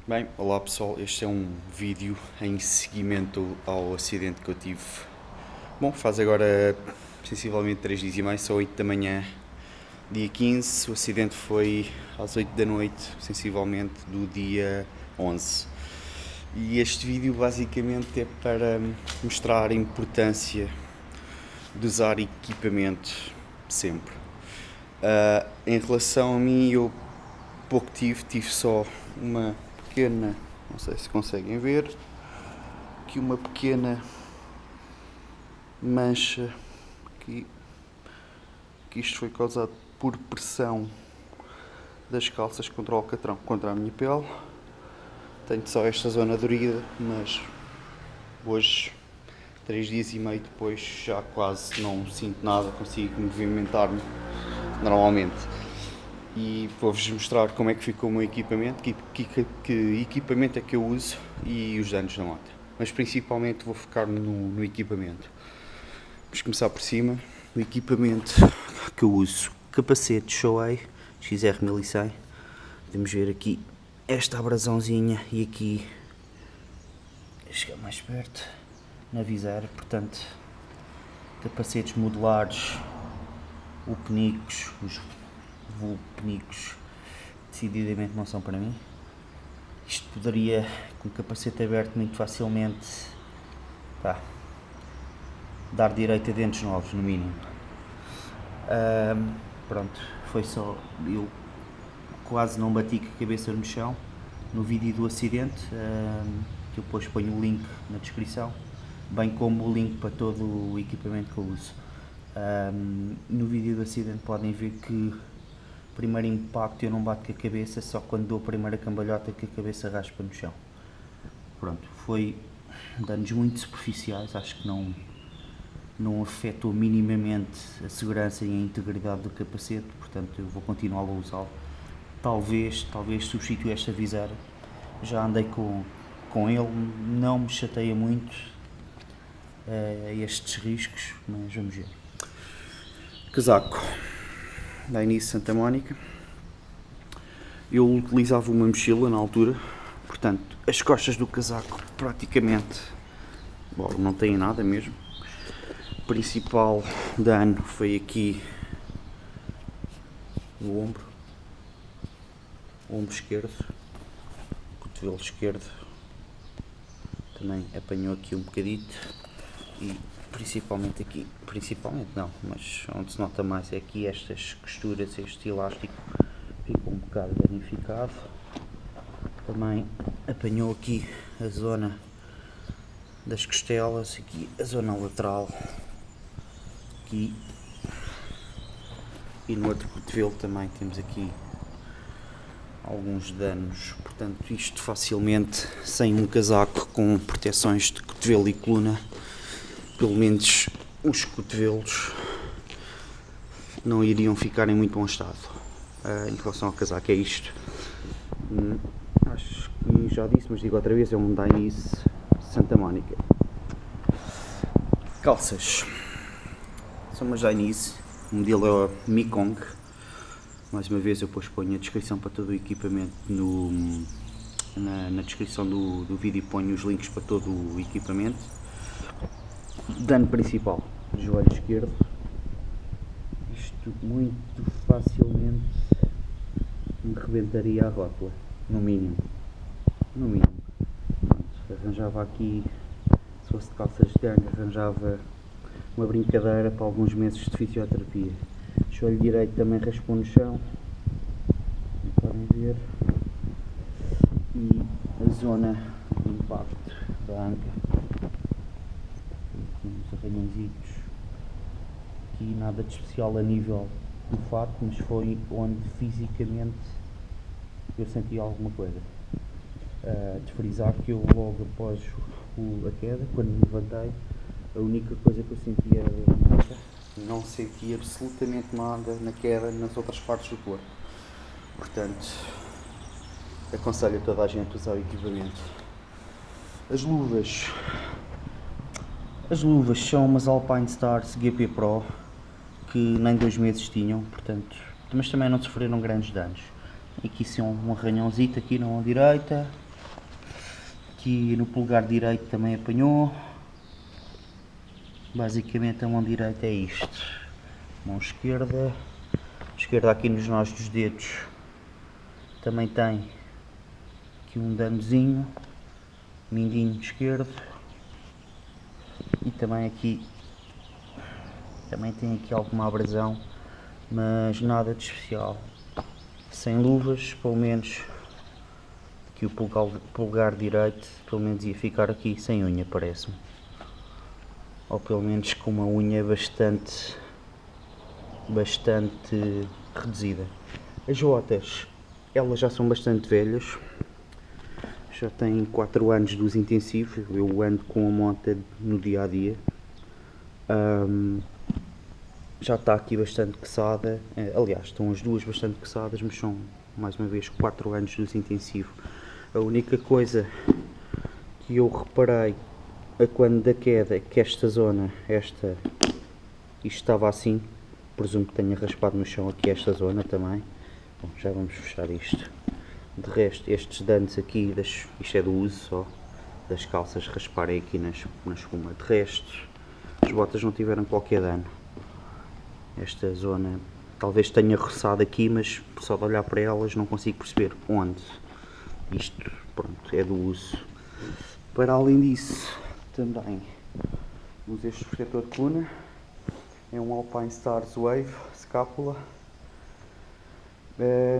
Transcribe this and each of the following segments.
Bem, olá pessoal, este é um vídeo em seguimento ao acidente que eu tive. Bom, faz agora sensivelmente 3 dias e meio, são 8 da manhã, dia 15. O acidente foi às 8 da noite, sensivelmente do dia 11. E este vídeo basicamente é para mostrar a importância de usar equipamento sempre. Em relação a mim, eu pouco tive só uma pequena, não sei se conseguem ver, aqui uma pequena mancha que isto foi causado por pressão das calças contra o alcatrão, contra a minha pele. Tenho só esta zona dorida, mas hoje, 3 dias e meio depois, já quase não sinto nada, consigo movimentar-me normalmente. E vou-vos mostrar como é que ficou o meu equipamento, que equipamento é que eu uso e os danos da moto. Mas principalmente vou focar-me no equipamento. Vamos começar por cima. O equipamento que eu uso: capacete Shoei XR1100. Podemos ver aqui esta abrasãozinha e aqui, chegar mais perto, na viseira. Portanto, capacetes modulares, upnicos, os vulpnicos decididamente não são para mim. Isto poderia, com o capacete aberto, muito facilmente dar direito a dentes novos, no mínimo. Pronto, foi só. Eu quase não bati com a cabeça no chão no vídeo do acidente, que eu depois ponho o link na descrição, bem como o link para todo o equipamento que eu uso. No vídeo do acidente podem ver que o primeiro impacto eu não bato com a cabeça, só quando dou a primeira cambalhota que a cabeça raspa no chão. Pronto, foi danos muito superficiais, acho que não afetou minimamente a segurança e a integridade do capacete, portanto eu vou continuar a usá-lo. Talvez substitua esta viseira. Já andei com ele, não me chateia muito estes riscos, mas vamos ver. Casaco da Início Santa Mónica. Eu utilizava uma mochila na altura, portanto as costas do casaco praticamente, bom, não têm nada mesmo. O principal dano foi aqui no ombro esquerdo, cotovelo esquerdo também apanhou aqui um bocadito, e principalmente aqui, mas onde se nota mais é aqui estas costuras, este elástico ficou um bocado danificado. Também apanhou aqui a zona das costelas, aqui a zona lateral, aqui, e no outro cotovelo também temos aqui alguns danos. Portanto, isto facilmente, sem um casaco com proteções de cotovelo e coluna, pelo menos os cotovelos não iriam ficar em muito bom estado. Em relação ao casaco é isto. Acho que já disse, mas digo outra vez, é um Dainese Santa Mónica. Calças são umas Dainese, o modelo é o Mekong. Mais uma vez eu depois ponho a descrição para todo o equipamento na descrição do vídeo, ponho os links para todo o equipamento. Dano principal: joelho esquerdo. Isto muito facilmente me rebentaria a rótula, no mínimo. Pronto, arranjava aqui, se fosse de calças de ganga, arranjava uma brincadeira para alguns meses de fisioterapia. O joelho direito também raspou no chão, podem ver, e a zona de impacto da anca, aqui uns arranhõezitos, aqui nada de especial a nível do fato, mas foi onde fisicamente eu senti alguma coisa. De frisar que eu logo após a queda, quando me levantei, a única coisa que eu sentia era nada, não senti absolutamente nada na queda nas outras partes do corpo. Portanto, aconselho a toda a gente a usar o equipamento. As luvas são umas Alpine Stars GP Pro, que nem 2 meses tinham, portanto, mas também não sofreram grandes danos. Aqui sim um arranhãozito aqui na mão direita, Aqui no polegar direito também apanhou. Basicamente a mão direita é isto. Mão esquerda. Esquerda aqui nos nós dos dedos. Também tem aqui um danozinho. Mindinho esquerdo. E também aqui. Também tem aqui alguma abrasão. Mas nada de especial. Sem luvas, pelo menos. Aqui o polegar direito, pelo menos ia ficar aqui sem unha, parece-me. Ou pelo menos com uma unha bastante reduzida. As botas, elas já são bastante velhas. Já têm 4 anos de uso intensivo. Eu ando com a moto no dia a dia. Já está aqui bastante coçada. Aliás, estão as duas bastante coçadas, mas são, mais uma vez, 4 anos de uso intensivo. A única coisa que eu reparei a quando da queda é que esta zona, isto estava assim, presumo que tenha raspado no chão aqui esta zona também. Bom, já vamos fechar isto. De resto, estes danos aqui, isto é do uso só, das calças rasparem aqui na espuma. De resto, as botas não tiveram qualquer dano. Esta zona talvez tenha roçado aqui, mas só de olhar para elas não consigo perceber onde. Isto, pronto, é do uso. Para além disso, também uso este protetor de coluna. É um Alpine Stars Wave, escápula.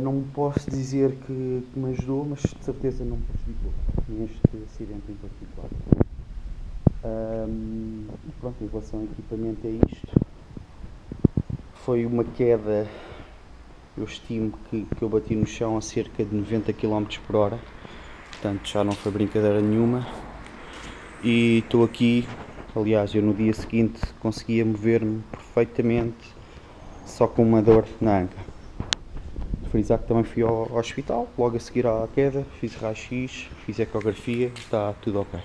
Não posso dizer que me ajudou, mas de certeza não me prejudicou neste acidente em particular. Pronto, em relação ao equipamento é isto. Foi uma queda. Eu estimo que eu bati no chão a cerca de 90 km por hora, portanto já não foi brincadeira nenhuma. E estou aqui, aliás, eu no dia seguinte conseguia mover-me perfeitamente, só com uma dor na anca. Frisar que também fui ao hospital, logo a seguir à queda, fiz raio-x, fiz ecografia, está tudo ok.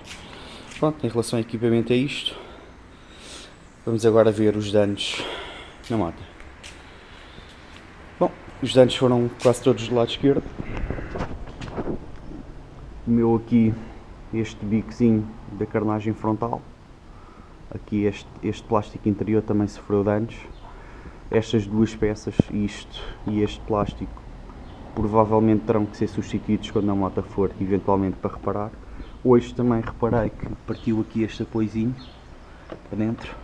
Pronto, em relação ao equipamento é isto. Vamos agora ver os danos na moto. Bom, os danos foram quase todos do lado esquerdo. O meu aqui, este bicozinho da carnagem frontal. Aqui este plástico interior também sofreu danos. Estas duas peças, isto e este plástico, provavelmente terão que ser substituídos quando a moto for eventualmente para reparar. Hoje também reparei que partiu aqui este apoiozinho para dentro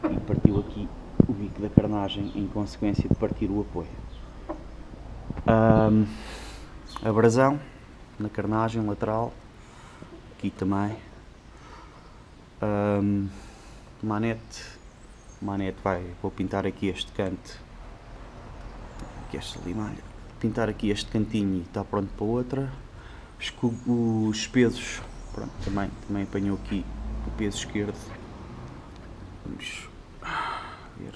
e partiu aqui o bico da carnagem em consequência de partir o apoio. Abrasão na carnagem lateral, aqui também. Manete, vou pintar aqui este canto, aqui esta limalha, pintar aqui este cantinho e está pronto para outra. Os pesos, pronto, também apanhou aqui o peso esquerdo. Vamos ver.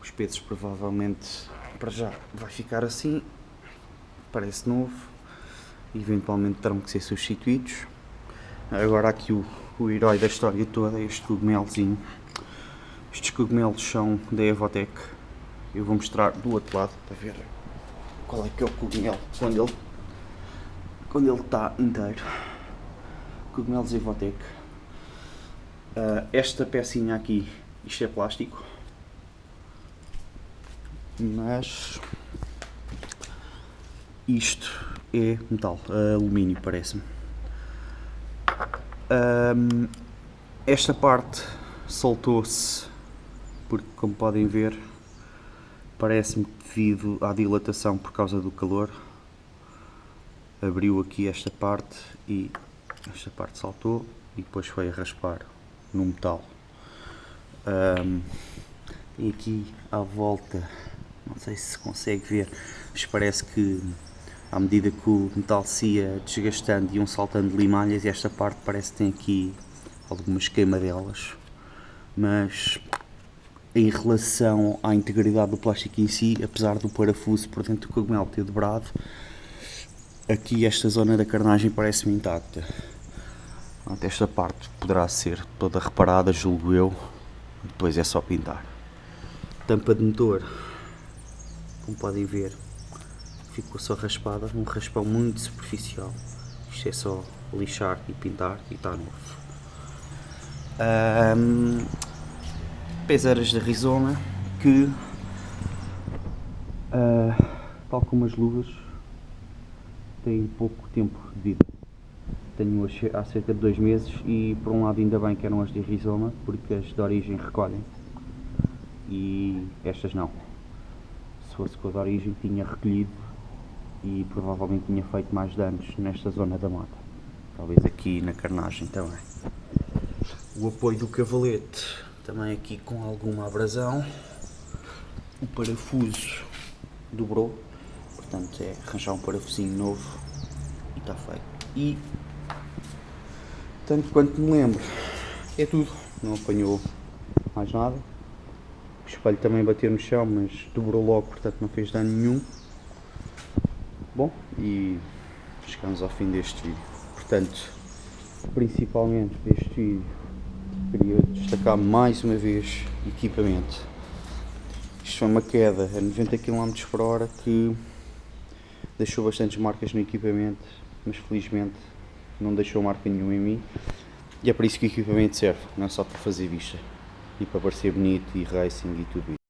Os pesos provavelmente para já vai ficar assim, parece novo, eventualmente terão que ser substituídos. Agora aqui o herói da história toda é este cogumelozinho. Estes cogumelos são da Evotec. Eu vou mostrar do outro lado para ver qual é que é o cogumelo quando ele está inteiro. Cogumelos Evotec. Esta pecinha aqui, isto é plástico, mas isto é metal, alumínio parece-me. Esta parte soltou-se porque, como podem ver, parece-me que devido à dilatação por causa do calor, abriu aqui esta parte e esta parte saltou e depois foi a raspar no metal. E aqui à volta, não sei se consegue ver, mas parece que à medida que o metal se ia desgastando iam saltando limalhas e esta parte parece que tem aqui algumas queimadelas, mas em relação à integridade do plástico em si, apesar do parafuso por dentro do cogumelo ter dobrado, aqui esta zona da carnagem parece-me intacta. Esta parte poderá ser toda reparada, julgo eu, depois é só pintar. Tampa de motor, como podem ver, ficou só raspada, um raspão muito superficial. Isto é só lixar e pintar e está novo. Pezeiras da Rizoma que, tal como as luvas, têm pouco tempo de vida. Tenho-as há cerca de 2 meses e por um lado ainda bem que eram as de Rizoma, porque as de origem recolhem e estas não. Se fosse com a de origem tinha recolhido e provavelmente tinha feito mais danos nesta zona da mata, talvez aqui na carnagem também. O apoio do cavalete também aqui com alguma abrasão. O parafuso dobrou, portanto é arranjar um parafusinho novo e está feito. E tanto quanto me lembro é tudo, não apanhou mais nada. O espelho também bateu no chão, mas dobrou logo, portanto não fez dano nenhum. Bom, e chegamos ao fim deste vídeo. Portanto, principalmente deste vídeo, queria destacar mais uma vez o equipamento. Isto foi uma queda a 90 km/h que deixou bastantes marcas no equipamento, mas felizmente não deixou marca nenhuma em mim. E é para isso que o equipamento serve, não é só para fazer vista e para parecer bonito e racing e tudo isso.